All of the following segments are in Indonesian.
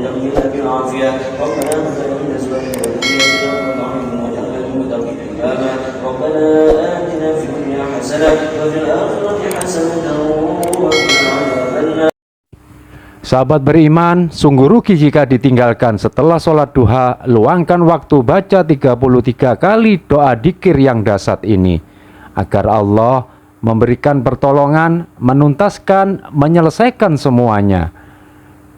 وجملنا بالعافية ربنا هب لنا من أزواجنا وذرياتنا قرة أعين واجعلنا للمتقين إماما ربنا آتنا في الدنيا حسنة وفي الآخرة حسنة وقنا عذاب النار. Sahabat beriman, sungguh rugi jika ditinggalkan setelah sholat duha. Luangkan waktu baca 33 kali doa dzikir yang dahsyat ini, agar Allah memberikan pertolongan, menuntaskan, menyelesaikan semuanya.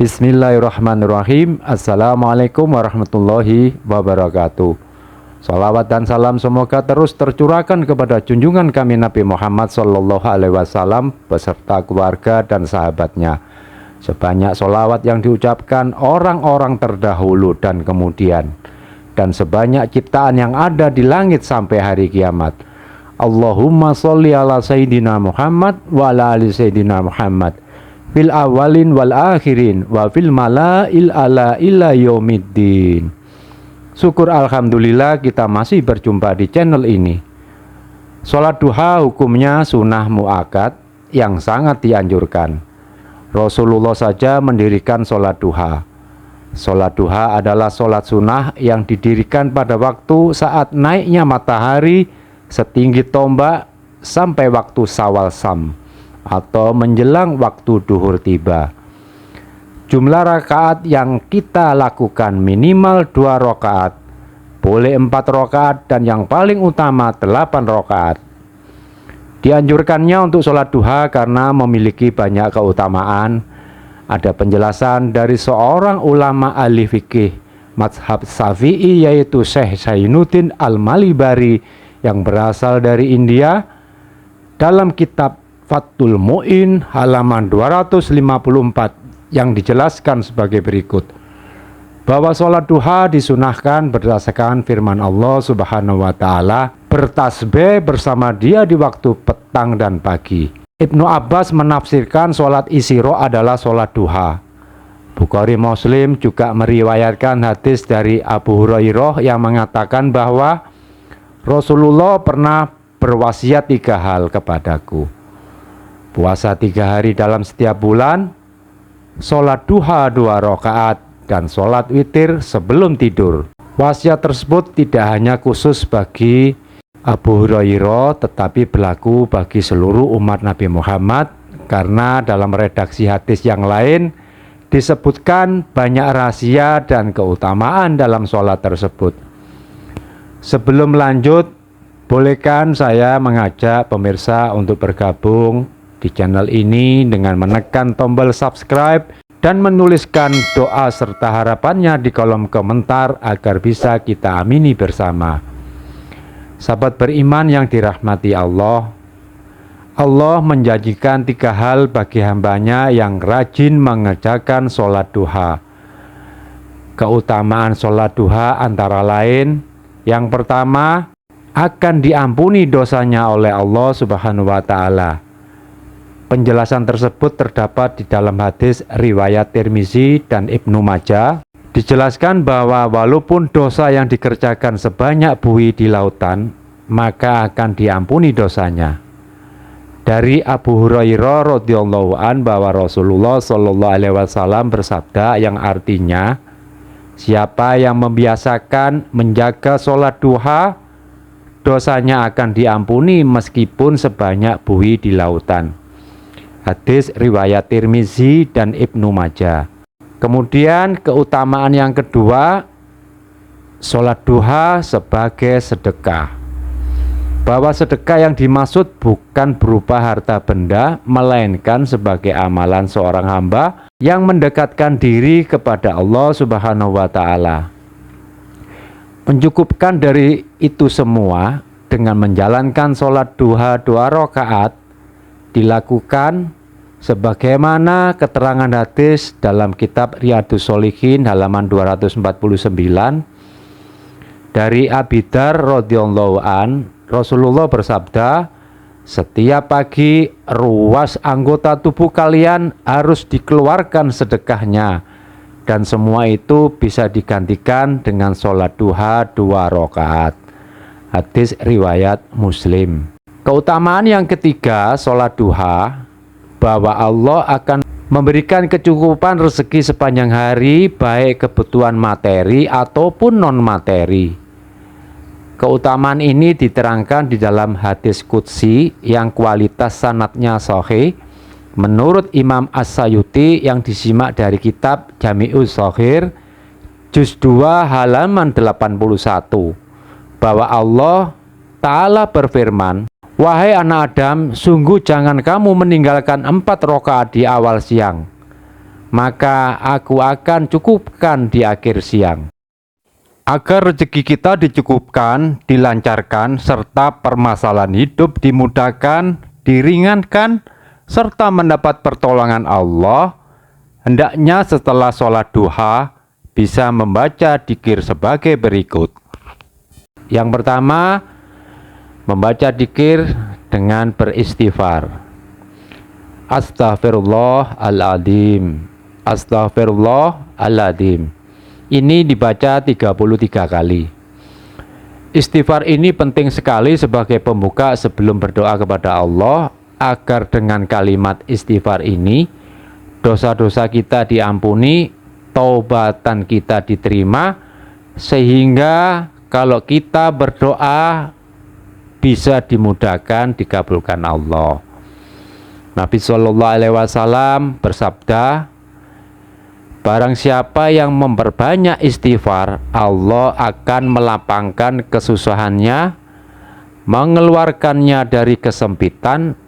Bismillahirrahmanirrahim. Assalamualaikum warahmatullahi wabarakatuh. Salawat dan salam semoga terus tercurahkan kepada junjungan kami Nabi Muhammad SAW beserta keluarga dan sahabatnya, sebanyak solawat yang diucapkan orang-orang terdahulu dan kemudian, dan sebanyak ciptaan yang ada di langit sampai hari kiamat. Allahumma sholli ala Sayyidina Muhammad wa ala ali Sayyidina Muhammad fil awalin wal akhirin wa fil mala'il ala ila yaumiddin. Syukur alhamdulillah kita masih berjumpa di channel ini. Sholat duha hukumnya sunnah muakkad yang sangat dianjurkan. Rasulullah saja mendirikan sholat duha. Sholat duha adalah sholat sunnah yang didirikan pada waktu saat naiknya matahari setinggi tombak sampai waktu sawal sam, atau menjelang waktu duhur tiba. Jumlah rakaat yang kita lakukan minimal 2 rakaat, boleh 4 rakaat, dan yang paling utama 8 rakaat. Dianjurkannya untuk sholat duha karena memiliki banyak keutamaan. Ada penjelasan dari seorang ulama ahli fikih mazhab Syafi'i, yaitu Syekh Zainuddin Al-Malibari yang berasal dari India. Dalam kitab Fathul Mu'in halaman 254 yang dijelaskan sebagai berikut, bahwa sholat duha disunahkan berdasarkan firman Allah Subhanahu wa Ta'ala, bertasbih bersama Dia di waktu petang dan pagi. Ibnu Abbas menafsirkan sholat isiro adalah sholat duha. Bukhari Muslim juga meriwayatkan hadis dari Abu Hurairah yang mengatakan bahwa Rasulullah pernah berwasiat 3 hal kepadaku: puasa 3 hari dalam setiap bulan, sholat duha 2 rakaat, dan sholat witir sebelum tidur. Wasiat tersebut tidak hanya khusus bagi Abu Hurairah, tetapi berlaku bagi seluruh umat Nabi Muhammad, karena dalam redaksi hadis yang lain disebutkan banyak rahasia dan keutamaan dalam sholat tersebut. Sebelum lanjut, bolehkan saya mengajak pemirsa untuk bergabung di channel ini dengan menekan tombol subscribe dan menuliskan doa serta harapannya di kolom komentar agar bisa kita amini bersama. Sahabat beriman yang dirahmati Allah, Allah menjanjikan 3 hal bagi hambanya yang rajin mengerjakan sholat duha. Keutamaan sholat duha antara lain, yang pertama, akan diampuni dosanya oleh Allah Subhanahu wa Ta'ala. Penjelasan tersebut terdapat di dalam hadis riwayat Tirmizi dan Ibnu Majah. Dijelaskan bahwa walaupun dosa yang dikerjakan sebanyak buih di lautan, maka akan diampuni dosanya. Dari Abu Hurairah radhiyallahu an bahwa Rasulullah shallallahu alaihi wasallam bersabda, yang artinya, siapa yang membiasakan menjaga sholat duha, dosanya akan diampuni meskipun sebanyak buih di lautan. Hadis riwayat Tirmizi dan Ibnu Majah. Kemudian keutamaan yang kedua, sholat duha sebagai sedekah. Bahwa sedekah yang dimaksud bukan berupa harta benda, melainkan sebagai amalan seorang hamba yang mendekatkan diri kepada Allah Subhanahu wa Ta'ala. Mencukupkan dari itu semua dengan menjalankan sholat duha 2 rakaat, dilakukan sebagaimana keterangan hadis dalam kitab Riyadhus Shalihin halaman 249 dari Abi Dzar radhiyallahu an. Rasulullah bersabda, setiap pagi ruas anggota tubuh kalian harus dikeluarkan sedekahnya, dan semua itu bisa digantikan dengan sholat duha 2 rakaat. Hadis riwayat Muslim. Keutamaan yang ketiga sholat duha, bahwa Allah akan memberikan kecukupan rezeki sepanjang hari, baik kebutuhan materi ataupun non-materi. Keutamaan ini diterangkan di dalam hadis qudsi yang kualitas sanadnya sahih menurut Imam As-Sayuti yang disimak dari kitab Jami'uz Shaghir juz 2 halaman 81, bahwa Allah Ta'ala berfirman, "Wahai anak Adam, sungguh jangan kamu meninggalkan 4 rakaat di awal siang, maka aku akan cukupkan di akhir siang." Agar rezeki kita dicukupkan, dilancarkan, serta permasalahan hidup dimudahkan, diringankan, serta mendapat pertolongan Allah, hendaknya setelah sholat duha bisa membaca dzikir sebagai berikut. Yang pertama, membaca dzikir dengan beristighfar. Astaghfirullahaladzim, astaghfirullahaladzim. Ini dibaca 33 kali. Istighfar ini penting sekali sebagai pembuka sebelum berdoa kepada Allah, agar dengan kalimat istighfar ini dosa-dosa kita diampuni, taubatan kita diterima, sehingga kalau kita berdoa bisa dimudahkan, dikabulkan Allah. Nabi Shallallahu Alaihi Wasallam bersabda, barang siapa yang memperbanyak istighfar, Allah akan melapangkan kesusahannya, mengeluarkannya dari kesempitan,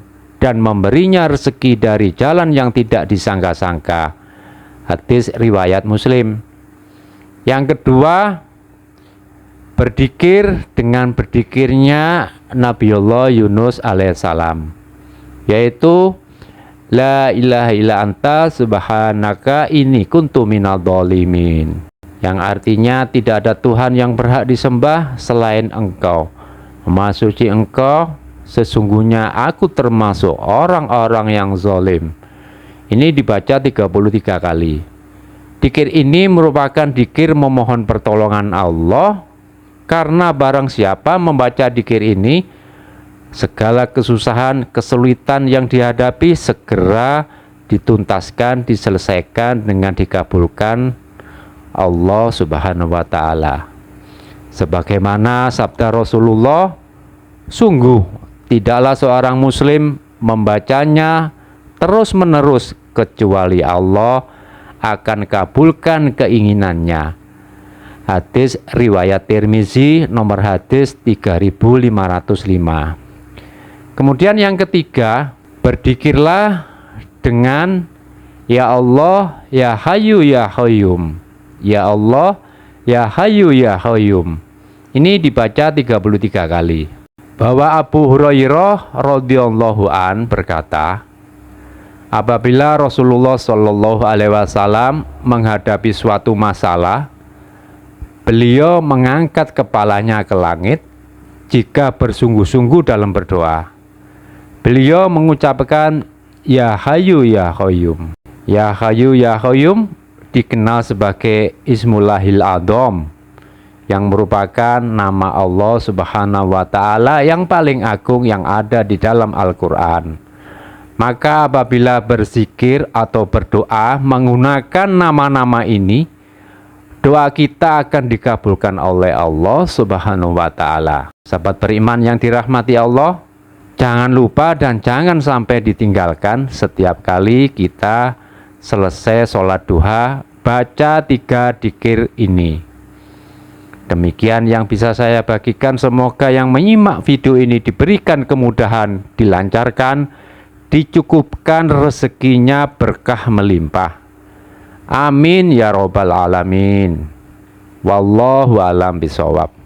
dan memberinya rezeki dari jalan yang tidak disangka-sangka. Hadis riwayat Muslim. Yang kedua, berzikir dengan berzikirnya Nabiullah Yunus alaihissalam, yaitu la ilaha illa anta subhanaka inni kuntu minadh dhalimin, yang artinya tidak ada Tuhan yang berhak disembah selain Engkau, Maha Suci Engkau, sesungguhnya aku termasuk orang-orang yang zalim. Ini dibaca 33 kali. Dzikir ini merupakan dzikir memohon pertolongan Allah, karena barang siapa membaca dzikir ini, segala kesusahan, kesulitan yang dihadapi segera dituntaskan, diselesaikan dengan dikabulkan Allah Subhanahu wa Ta'ala. Sebagaimana sabda Rasulullah, sungguh tidaklah seorang muslim membacanya terus-menerus kecuali Allah akan kabulkan keinginannya. Hadis riwayat Tirmizi nomor hadis 3505. Kemudian yang ketiga, berzikirlah dengan ya Allah, ya Hayyu ya Qayyum. Ya Allah, ya Hayyu ya Qayyum. Ini dibaca 33 kali. Bahwa Abu Hurairah radhiyallahu an berkata, apabila Rasulullah Shallallahu Alaihi Wasallam menghadapi suatu masalah, beliau mengangkat kepalanya ke langit jika bersungguh-sungguh dalam berdoa. Beliau mengucapkan ya Hayyu ya Qayyum. Ya Hayyu ya Qayyum dikenal sebagai Ismullahil Adzam, yang merupakan nama Allah Subhanahu wa Ta'ala yang paling agung yang ada di dalam Al-Quran. Maka apabila berzikir atau berdoa menggunakan nama-nama ini, doa kita akan dikabulkan oleh Allah Subhanahu wa Ta'ala. Sahabat beriman yang dirahmati Allah, jangan lupa dan jangan sampai ditinggalkan setiap kali kita selesai sholat duha, baca 3 dzikir ini. Demikian yang bisa saya bagikan. Semoga yang menyimak video ini diberikan kemudahan, dilancarkan, dicukupkan rezekinya, berkah melimpah. Amin ya robbal alamin. Wallahu alam bisawab.